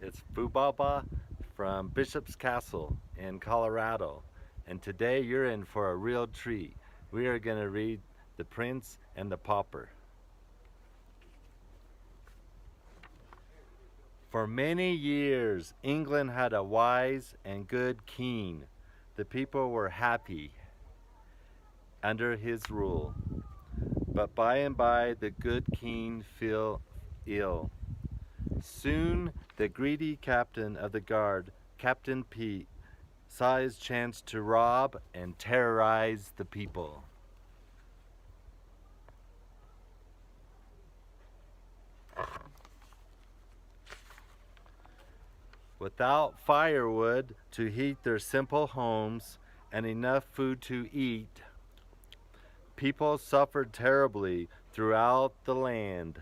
It's Fubaba from Bishop's Castle in Colorado. And today you're in for a real treat. We are going to read The Prince and the Pauper. For many years, England had a wise and good king. The people were happy under his rule. But by and by, the good king fell ill. Soon, the greedy captain of the guard, Captain Pete, saw his chance to rob and terrorize the people. Without firewood to heat their simple homes and enough food to eat, people suffered terribly throughout the land.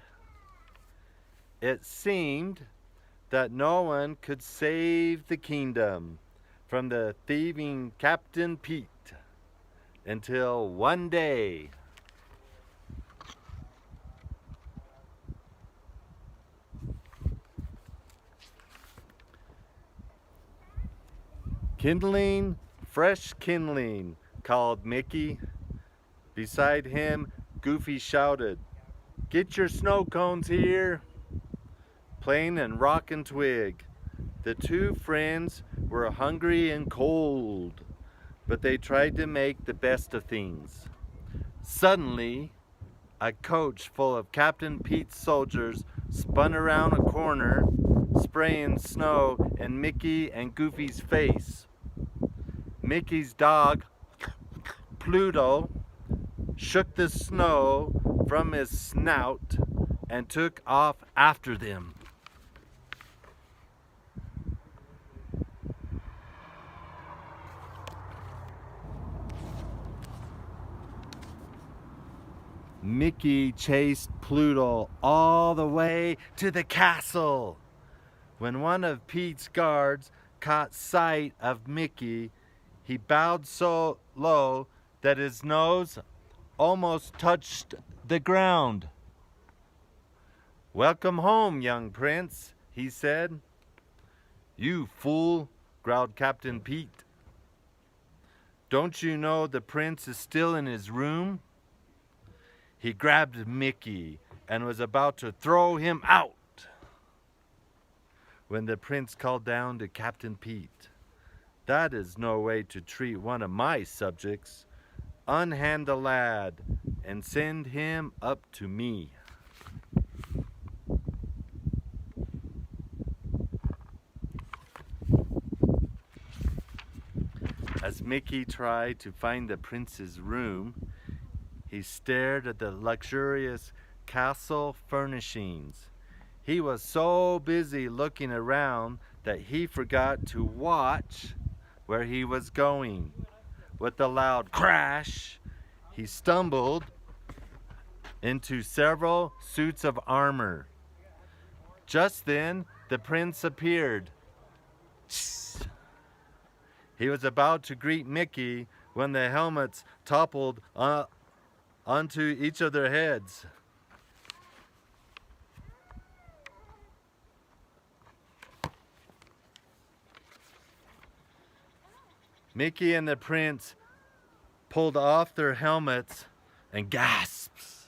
It seemed that no one could save the kingdom from the thieving Captain Pete until one day. Kindling, fresh kindling, called Mickey. Beside him, Goofy shouted, "Get your snow cones here!" Plain and Rock and Twig. The two friends were hungry and cold, but they tried to make the best of things. Suddenly, a coach full of Captain Pete's soldiers spun around a corner, spraying snow in Mickey and Goofy's face. Mickey's dog, Pluto, shook the snow from his snout and took off after them. Mickey chased Pluto all the way to the castle. When one of Pete's guards caught sight of Mickey, he bowed so low that his nose almost touched the ground. "Welcome home, young prince," he said. "You fool," growled Captain Pete. "Don't you know the prince is still in his room?" He grabbed Mickey and was about to throw him out when the prince called down to Captain Pete, "That is no way to treat one of my subjects. Unhand the lad and send him up to me." As Mickey tried to find the prince's room, he stared at the luxurious castle furnishings. He was so busy looking around that he forgot to watch where he was going. With a loud crash, he stumbled into several suits of armor. Just then, the prince appeared. He was about to greet Mickey when the helmets toppled onto each of their heads. Mickey and the prince pulled off their helmets and gasped.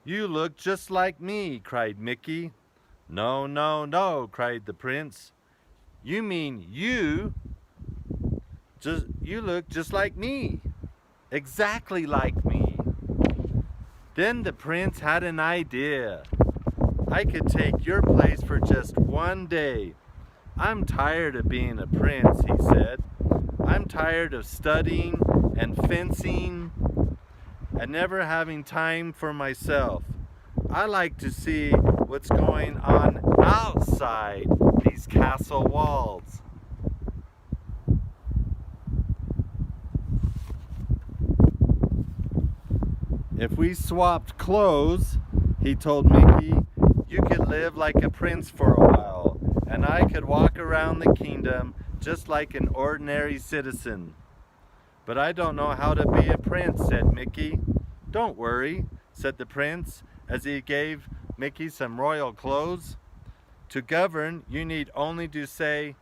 "You look just like me," cried Mickey. "No, no, no," cried the prince. "You mean you look just like me. Exactly like me." Then the prince had an idea. "I could take your place for just one day. I'm tired of being a prince," he said. "I'm tired of studying and fencing and never having time for myself. I like to see what's going on outside these castle walls." "If we swapped clothes," he told Mickey, "you could live like a prince for a while, and I could walk around the kingdom just like an ordinary citizen." "But I don't know how to be a prince," said Mickey. "Don't worry," said the prince as he gave Mickey some royal clothes. To govern, you need only to say,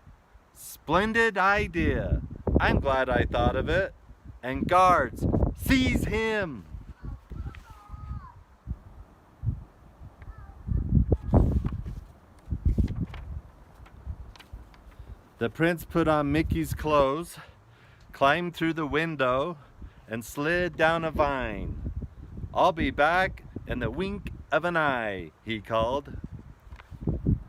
"Splendid idea. I'm glad I thought of it." And guards, seize him! The prince put on Mickey's clothes, climbed through the window, and slid down a vine. "I'll be back in the wink of an eye," he called.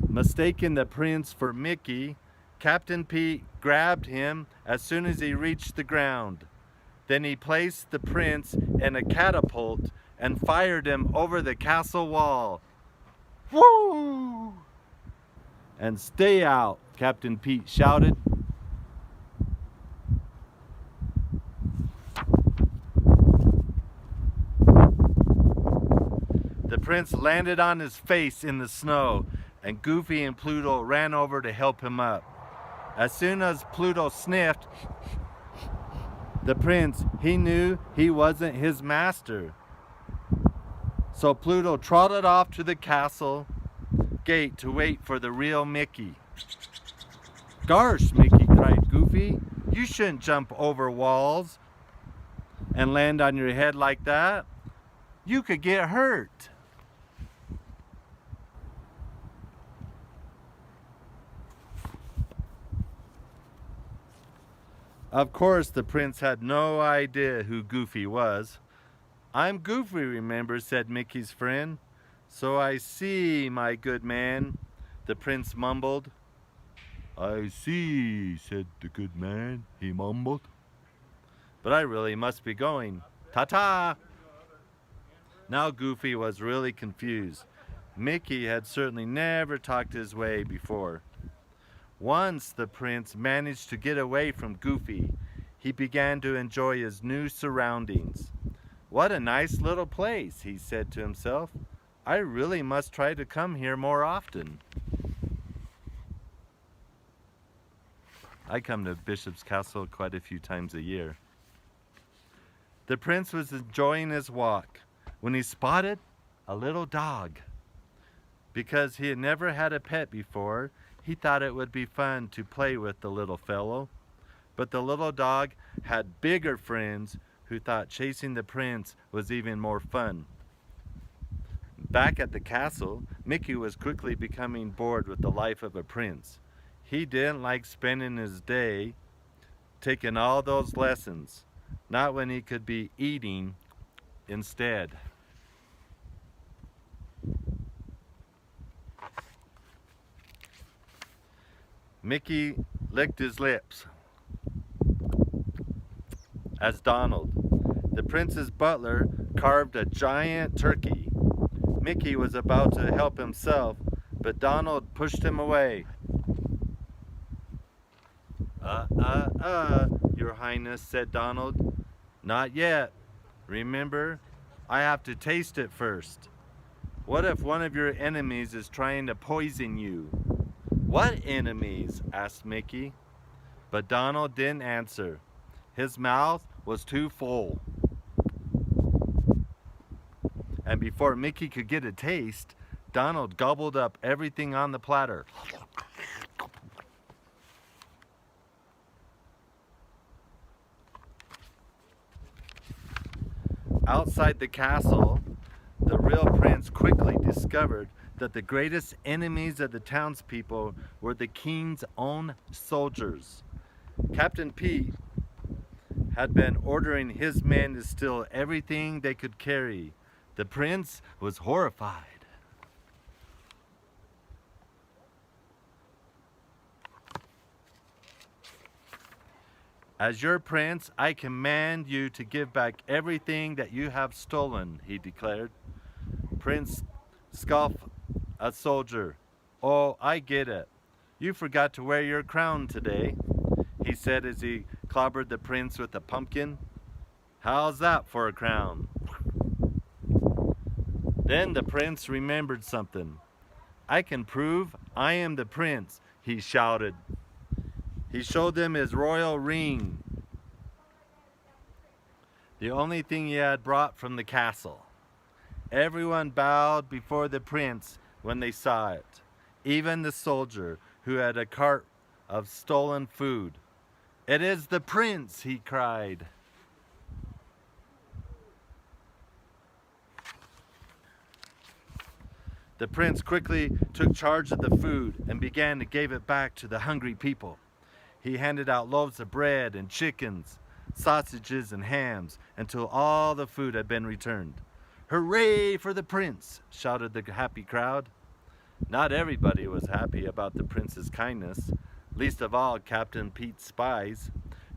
Mistaking the prince for Mickey, Captain Pete grabbed him as soon as he reached the ground. Then he placed the prince in a catapult and fired him over the castle wall. Woo! "And stay out," Captain Pete shouted. The prince landed on his face in the snow, and Goofy and Pluto ran over to help him up. As soon as Pluto sniffed the prince, he knew he wasn't his master. So Pluto trotted off to the castle gate to wait for the real Mickey. "Gosh, Mickey," cried Goofy, "you shouldn't jump over walls and land on your head like that. You could get hurt." Of course, the prince had no idea who Goofy was. "I'm Goofy, remember," said Mickey's friend. "So I see, my good man," the prince mumbled. "I see," said the good man, he mumbled. "But I really must be going. Ta-ta!" Now Goofy was really confused. Mickey had certainly never talked his way before. Once the prince managed to get away from Goofy, he began to enjoy his new surroundings. "What a nice little place," he said to himself. "I really must try to come here more often." I come to Bishop's Castle quite a few times a year. The prince was enjoying his walk when he spotted a little dog. Because he had never had a pet before, he thought it would be fun to play with the little fellow. But the little dog had bigger friends who thought chasing the prince was even more fun. Back at the castle, Mickey was quickly becoming bored with the life of a prince. He didn't like spending his day taking all those lessons, not when he could be eating instead. Mickey licked his lips as Donald, the prince's butler, carved a giant turkey. Mickey was about to help himself, but Donald pushed him away. Your Highness," said Donald. "Not yet. Remember, I have to taste it first. What if one of your enemies is trying to poison you?" "What enemies?" asked Mickey. But Donald didn't answer. His mouth was too full. And before Mickey could get a taste, Donald gobbled up everything on the platter. Outside the castle, the real prince quickly discovered that the greatest enemies of the townspeople were the king's own soldiers. Captain Pete had been ordering his men to steal everything they could carry. The prince was horrified. "As your prince, I command you to give back everything that you have stolen," he declared. Prince scoffed a soldier. "Oh, I get it. You forgot to wear your crown today," he said as he clobbered the prince with a pumpkin. "How's that for a crown?" Then the prince remembered something. "I can prove I am the prince," he shouted. He showed them his royal ring, the only thing he had brought from the castle. Everyone bowed before the prince when they saw it. even the soldier who had a cart of stolen food. "It is the prince," he cried. The prince quickly took charge of the food and began to give it back to the hungry people. He handed out loaves of bread and chickens, sausages and hams until all the food had been returned. "Hooray for the prince!" shouted the happy crowd. Not everybody was happy about the prince's kindness, least of all Captain Pete's spies,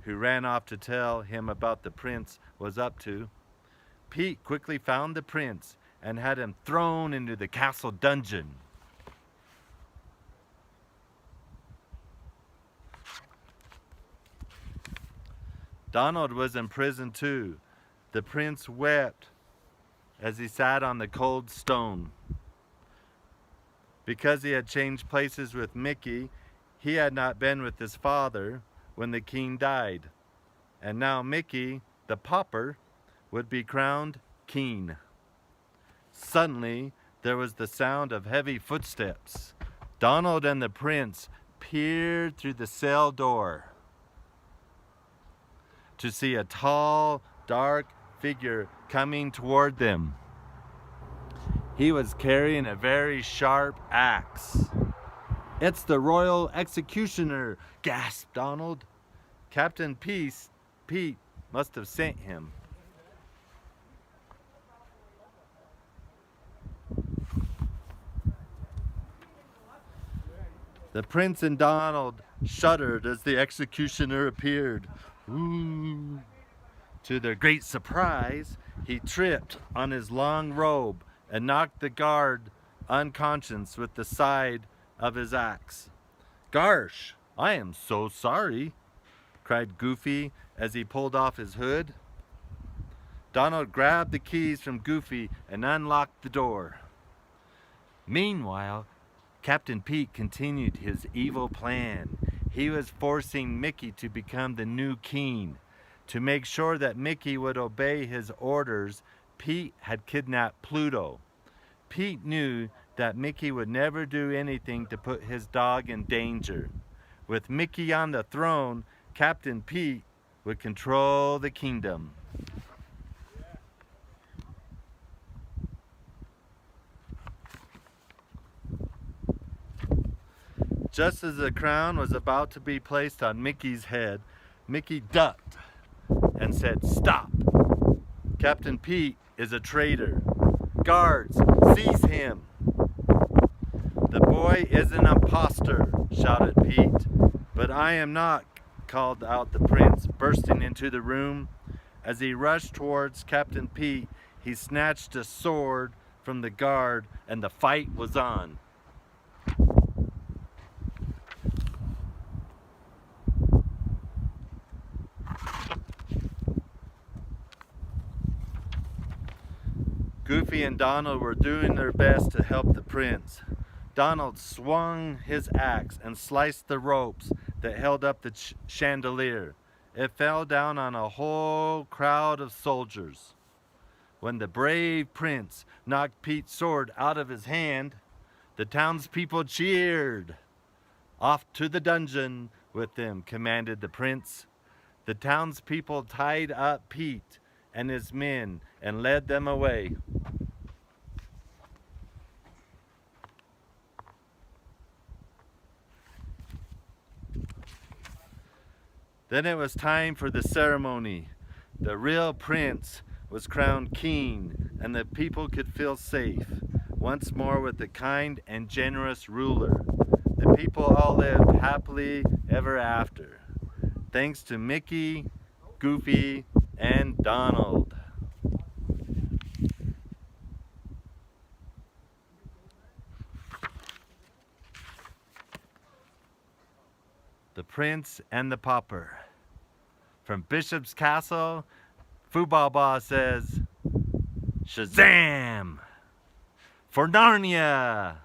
who ran off to tell him about the prince was up to. Pete quickly found the prince and had him thrown into the castle dungeon. Donald was in prison too. The prince wept as he sat on the cold stone. Because he had changed places with Mickey, he had not been with his father when the king died. And now Mickey, the pauper, would be crowned king. Suddenly, there was the sound of heavy footsteps. Donald and the prince peered through the cell door to see a tall, dark figure coming toward them. He was carrying a very sharp axe. "It's the royal executioner," gasped Donald. Captain Pete must have sent him. The prince and Donald shuddered as the executioner appeared. Ooh. To their great surprise, he tripped on his long robe and knocked the guard unconscious with the side of his axe. "Gosh, I am so sorry," cried Goofy as he pulled off his hood. Donald grabbed the keys from Goofy and unlocked the door. Meanwhile, Captain Pete continued his evil plan. He was forcing Mickey to become the new king. To make sure that Mickey would obey his orders, Pete had kidnapped Pluto. Pete knew that Mickey would never do anything to put his dog in danger. With Mickey on the throne, Captain Pete would control the kingdom. Just as the crown was about to be placed on Mickey's head, Mickey ducked and said, "Stop! Captain Pete is a traitor. Guards, seize him!" "The boy is an imposter," shouted Pete. "But I am not," called out the prince, bursting into the room. As he rushed towards Captain Pete, he snatched a sword from the guard and the fight was on. Goofy and Donald were doing their best to help the prince. Donald swung his axe and sliced the ropes that held up the chandelier. It fell down on a whole crowd of soldiers. When the brave prince knocked Pete's sword out of his hand, the townspeople cheered. "Off to the dungeon with them," commanded the prince. The townspeople tied up Pete and his men and led them away. Then it was time for the ceremony. The real prince was crowned king, and the people could feel safe once more with the kind and generous ruler. The people all lived happily ever after, thanks to Mickey, Goofy, and Donald. The Prince and the Pauper. From Bishop's Castle, Foobaba says, "Shazam! For Narnia!"